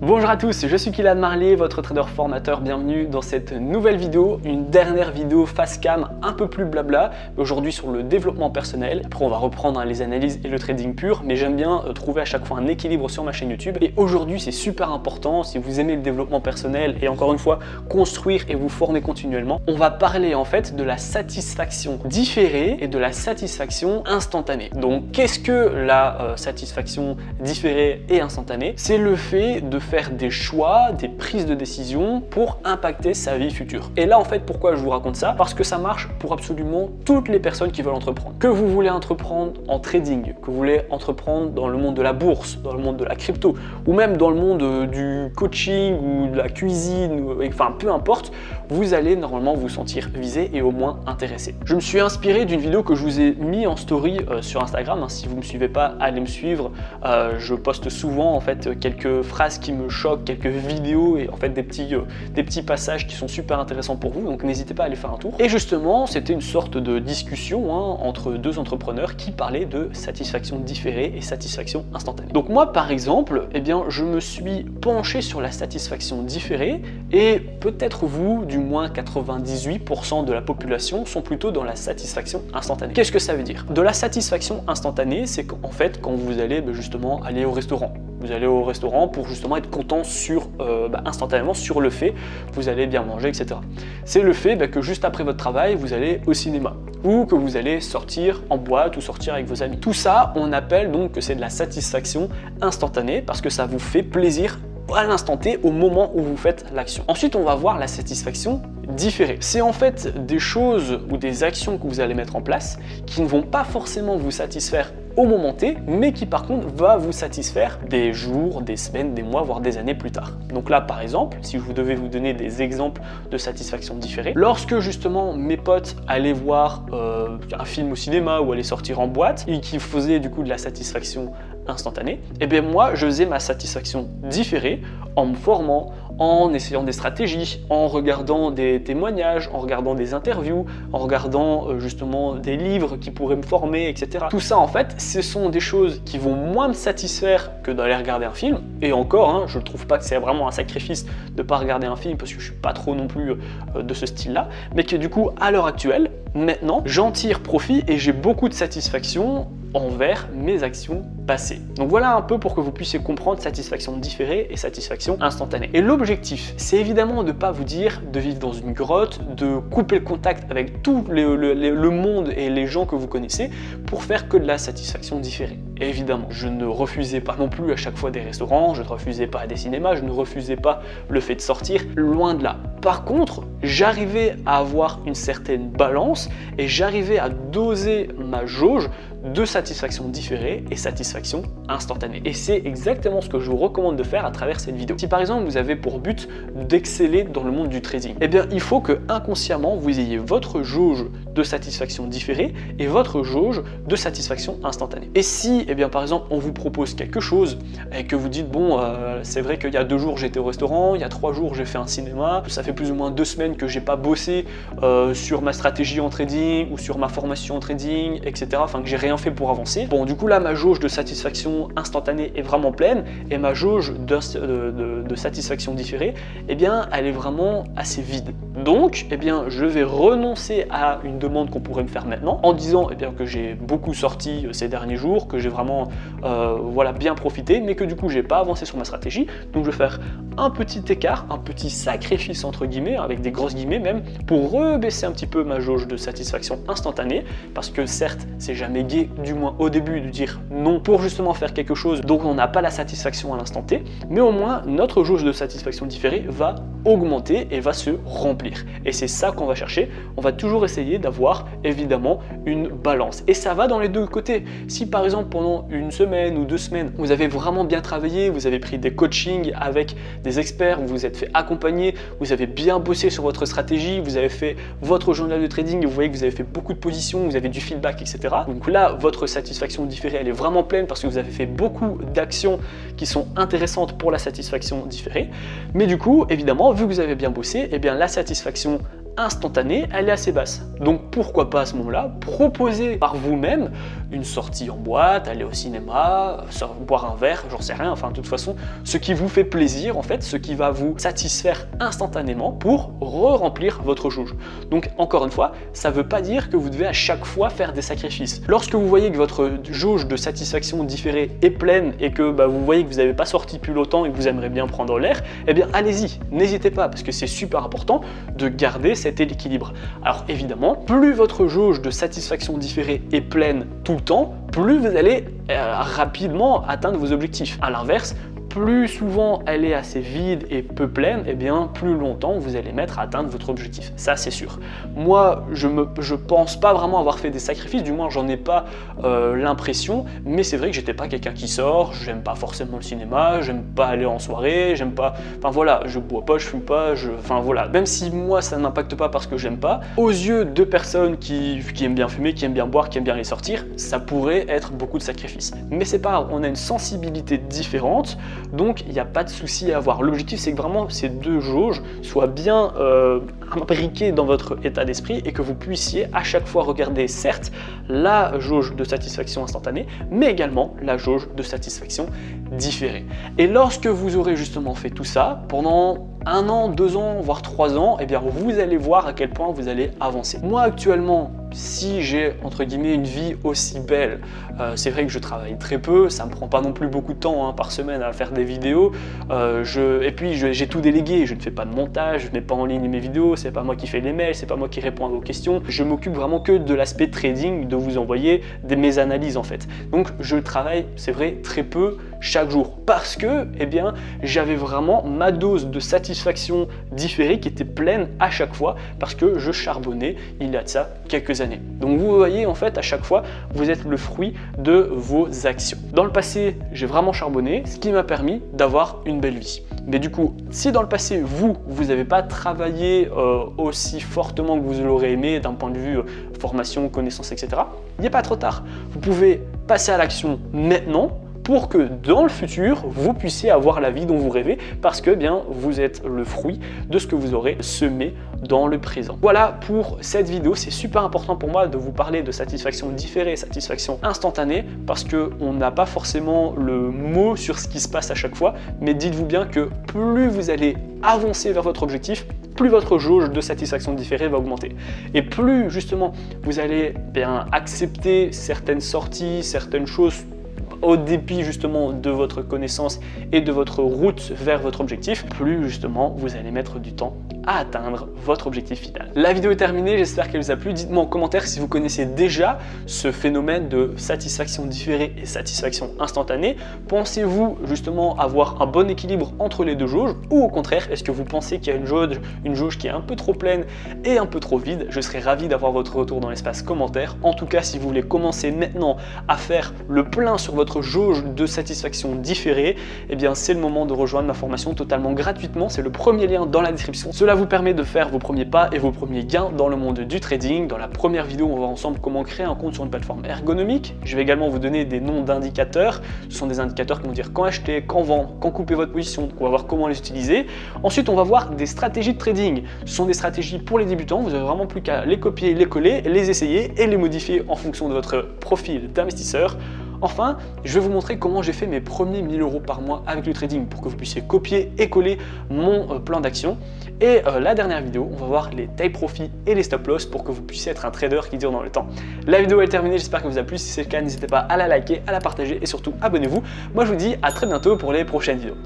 Bonjour à tous, je suis Kylian Marley, votre trader formateur. Bienvenue dans cette nouvelle vidéo, une dernière vidéo face cam un peu plus blabla, aujourd'hui sur le développement personnel. Après on va reprendre les analyses et le trading pur, mais j'aime bien trouver à chaque fois un équilibre sur ma chaîne YouTube. Et aujourd'hui c'est super important, si vous aimez le développement personnel et encore une fois construire et vous former continuellement, on va parler en fait de la satisfaction différée et de la satisfaction instantanée. Donc qu'est-ce que la satisfaction différée et instantanée? C'est le fait de faire des choix, des prises de décision pour impacter sa vie future. Et là en fait pourquoi je vous raconte ça? Parce que ça marche pour absolument toutes les personnes qui veulent entreprendre. Que vous voulez entreprendre en trading, que vous voulez entreprendre dans le monde de la bourse, dans le monde de la crypto, ou même dans le monde du coaching ou de la cuisine, enfin peu importe, vous allez normalement vous sentir visé et au moins intéressé. Je me suis inspiré d'une vidéo que je vous ai mis en story sur Instagram. Si vous ne me suivez pas, allez me suivre. Je poste souvent en fait quelques phrases qui me choquent, quelques vidéos et en fait des petits passages qui sont super intéressants pour vous, donc n'hésitez pas à aller faire un tour. Et justement c'était une sorte de discussion entre deux entrepreneurs qui parlaient de satisfaction différée et satisfaction instantanée. Donc moi par exemple, je me suis penché sur la satisfaction différée et peut-être vous, du moins 98% de la population sont plutôt dans la satisfaction instantanée. Qu'est-ce que ça veut dire? De la satisfaction instantanée, c'est qu'en fait quand vous allez justement aller au restaurant. Vous allez au restaurant pour justement être content instantanément sur le fait que vous allez bien manger, etc. C'est le fait que juste après votre travail, vous allez au cinéma ou que vous allez sortir en boîte ou sortir avec vos amis. Tout ça, on appelle donc que c'est de la satisfaction instantanée parce que ça vous fait plaisir à l'instant T, au moment où vous faites l'action. Ensuite, on va voir la satisfaction différée. C'est en fait des choses ou des actions que vous allez mettre en place qui ne vont pas forcément vous satisfaire au moment T, mais qui par contre va vous satisfaire des jours, des semaines, des mois, voire des années plus tard. Donc là, par exemple, si je devais vous donner des exemples de satisfaction différée, lorsque justement mes potes allaient voir un film au cinéma ou allaient sortir en boîte et qui faisaient du coup de la satisfaction instantanée, moi je faisais ma satisfaction différée en me formant, en essayant des stratégies, en regardant des témoignages, en regardant des interviews, en regardant justement des livres qui pourraient me former, etc. Tout ça en fait, ce sont des choses qui vont moins me satisfaire que d'aller regarder un film. Et encore, je ne trouve pas que c'est vraiment un sacrifice de ne pas regarder un film parce que je suis pas trop non plus de ce style-là, mais que du coup, à l'heure actuelle, maintenant, j'en tire profit et j'ai beaucoup de satisfaction envers mes actions passées. Donc voilà un peu pour que vous puissiez comprendre satisfaction différée et satisfaction instantanée. Et l'objectif, c'est évidemment de ne pas vous dire de vivre dans une grotte, de couper le contact avec tout le monde et les gens que vous connaissez pour faire que de la satisfaction différée. Et évidemment, je ne refusais pas non plus à chaque fois des restaurants, je ne refusais pas des cinémas, je ne refusais pas le fait de sortir, loin de là. Par contre, j'arrivais à avoir une certaine balance et j'arrivais à doser ma jauge de satisfaction différée et satisfaction instantanée. Et c'est exactement ce que je vous recommande de faire à travers cette vidéo. Si par exemple vous avez pour but d'exceller dans le monde du trading, il faut que inconsciemment vous ayez votre jauge de satisfaction différée et votre jauge de satisfaction instantanée. Et si par exemple on vous propose quelque chose et que vous dites c'est vrai qu'il y a 2 jours j'étais au restaurant, il y a 3 jours j'ai fait un cinéma, ça fait plus ou moins 2 semaines que j'ai pas bossé sur ma stratégie en trading ou sur ma formation en trading, etc. Enfin que j'ai rien fait pour avancer. Bon, du coup là ma jauge de satisfaction instantanée est vraiment pleine et ma jauge de satisfaction différée, elle est vraiment assez vide. Donc, je vais renoncer à une demande qu'on pourrait me faire maintenant en disant que j'ai beaucoup sorti ces derniers jours, que j'ai vraiment bien profité, mais que du coup j'ai pas avancé sur ma stratégie. Donc je vais faire un petit écart, un petit sacrifice entre guillemets, avec des grosses guillemets même, pour rebaisser un petit peu ma jauge de satisfaction instantanée, parce que certes c'est jamais gai, du moins au début, de dire non pour justement faire quelque chose, donc on n'a pas la satisfaction à l'instant T, mais au moins notre jauge de satisfaction différée va augmenter et va se remplir. Et c'est ça qu'on va chercher. On va toujours essayer d'avoir évidemment une balance. Et ça va dans les deux côtés. Si par exemple pendant une semaine ou 2 semaines, vous avez vraiment bien travaillé, vous avez pris des coachings avec des experts, vous vous êtes fait accompagner, vous avez bien bossé sur votre stratégie, vous avez fait votre journal de trading, vous voyez que vous avez fait beaucoup de positions, vous avez du feedback, etc. Donc là, votre satisfaction différée, elle est vraiment pleine parce que vous avez fait beaucoup d'actions qui sont intéressantes pour la satisfaction différée. Mais du coup, évidemment, vu que vous avez bien bossé, la satisfaction instantanée, elle est assez basse. Donc pourquoi pas à ce moment-là proposer par vous-même une sortie en boîte, aller au cinéma, boire un verre, j'en sais rien, enfin de toute façon, ce qui vous fait plaisir en fait, ce qui va vous satisfaire instantanément pour re-remplir votre jauge. Donc encore une fois, ça ne veut pas dire que vous devez à chaque fois faire des sacrifices. Lorsque vous voyez que votre jauge de satisfaction différée est pleine et que vous voyez que vous n'avez pas sorti plus longtemps et que vous aimeriez bien prendre l'air, eh bien allez-y, n'hésitez pas parce que c'est super important de garder cet équilibre. Alors évidemment, plus votre jauge de satisfaction différée est pleine tout le temps, plus vous allez rapidement atteindre vos objectifs. À l'inverse, plus souvent elle est assez vide et peu pleine, et bien plus longtemps vous allez mettre à atteindre votre objectif. Ça c'est sûr. Moi je pense pas vraiment avoir fait des sacrifices, du moins j'en ai pas l'impression, mais c'est vrai que j'étais pas quelqu'un qui sort, j'aime pas forcément le cinéma, j'aime pas aller en soirée, j'aime pas, enfin voilà, je bois pas, je fume pas, enfin voilà. Même si moi ça ne m'impacte pas parce que j'aime pas, aux yeux de personnes qui aiment bien fumer, qui aiment bien boire, qui aiment bien aller sortir, ça pourrait être beaucoup de sacrifices. Mais c'est pas grave, on a une sensibilité différente. Donc il n'y a pas de souci à avoir. L'objectif c'est que vraiment ces deux jauges soient bien imbriquées dans votre état d'esprit et que vous puissiez à chaque fois regarder certes la jauge de satisfaction instantanée mais également la jauge de satisfaction différée. Et lorsque vous aurez justement fait tout ça pendant 1 an, 2 ans, voire 3 ans, eh bien vous allez voir à quel point vous allez avancer. Moi actuellement, si j'ai entre guillemets une vie aussi belle, c'est vrai que je travaille très peu, ça me prend pas non plus beaucoup de temps par semaine à faire des vidéos, et puis j'ai tout délégué, je ne fais pas de montage, je mets pas en ligne mes vidéos, c'est pas moi qui fais les mails, c'est pas moi qui réponds à vos questions, je m'occupe vraiment que de l'aspect trading, de vous envoyer mes analyses en fait. Donc je travaille, c'est vrai, très peu chaque jour parce que eh bien j'avais vraiment ma dose de satisfaction différée qui était pleine à chaque fois parce que je charbonnais il y a de ça quelques années. Donc vous voyez en fait à chaque fois vous êtes le fruit de vos actions. Dans le passé j'ai vraiment charbonné, ce qui m'a permis d'avoir une belle vie. Mais du coup si dans le passé vous n'avez pas travaillé aussi fortement que vous l'aurez aimé d'un point de vue formation, connaissances, etc. il n'est pas trop tard. Vous pouvez passer à l'action maintenant pour que dans le futur, vous puissiez avoir la vie dont vous rêvez parce que bien vous êtes le fruit de ce que vous aurez semé dans le présent. Voilà pour cette vidéo, c'est super important pour moi de vous parler de satisfaction différée, satisfaction instantanée parce qu'on n'a pas forcément le mot sur ce qui se passe à chaque fois, mais dites-vous bien que plus vous allez avancer vers votre objectif, plus votre jauge de satisfaction différée va augmenter. Et plus justement vous allez bien accepter certaines sorties, certaines choses au dépit justement de votre connaissance et de votre route vers votre objectif, plus justement vous allez mettre du temps à atteindre votre objectif final. La vidéo est terminée, j'espère qu'elle vous a plu. Dites-moi en commentaire si vous connaissez déjà ce phénomène de satisfaction différée et satisfaction instantanée. Pensez-vous justement avoir un bon équilibre entre les deux jauges ou au contraire, est-ce que vous pensez qu'il y a une jauge qui est un peu trop pleine et un peu trop vide? Je serais ravi d'avoir votre retour dans l'espace commentaire. En tout cas, si vous voulez commencer maintenant à faire le plein sur votre jauge de satisfaction différée, eh bien c'est le moment de rejoindre ma formation totalement gratuitement. C'est le premier lien dans la description. Cela vous permet de faire vos premiers pas et vos premiers gains dans le monde du trading. Dans la première vidéo, on va voir ensemble comment créer un compte sur une plateforme ergonomique. Je vais également vous donner des noms d'indicateurs. Ce sont des indicateurs qui vont dire quand acheter, quand vendre, quand couper votre position. Donc on va voir comment les utiliser. Ensuite, on va voir des stratégies de trading. Ce sont des stratégies pour les débutants. Vous n'avez vraiment plus qu'à les copier, les coller, les essayer et les modifier en fonction de votre profil d'investisseur. Enfin, je vais vous montrer comment j'ai fait mes premiers 1000 € par mois avec le trading pour que vous puissiez copier et coller mon plan d'action. Et la dernière vidéo, on va voir les take profit et les stop loss pour que vous puissiez être un trader qui dure dans le temps. La vidéo est terminée, j'espère qu'elle vous a plu. Si c'est le cas, n'hésitez pas à la liker, à la partager et surtout abonnez-vous. Moi, je vous dis à très bientôt pour les prochaines vidéos.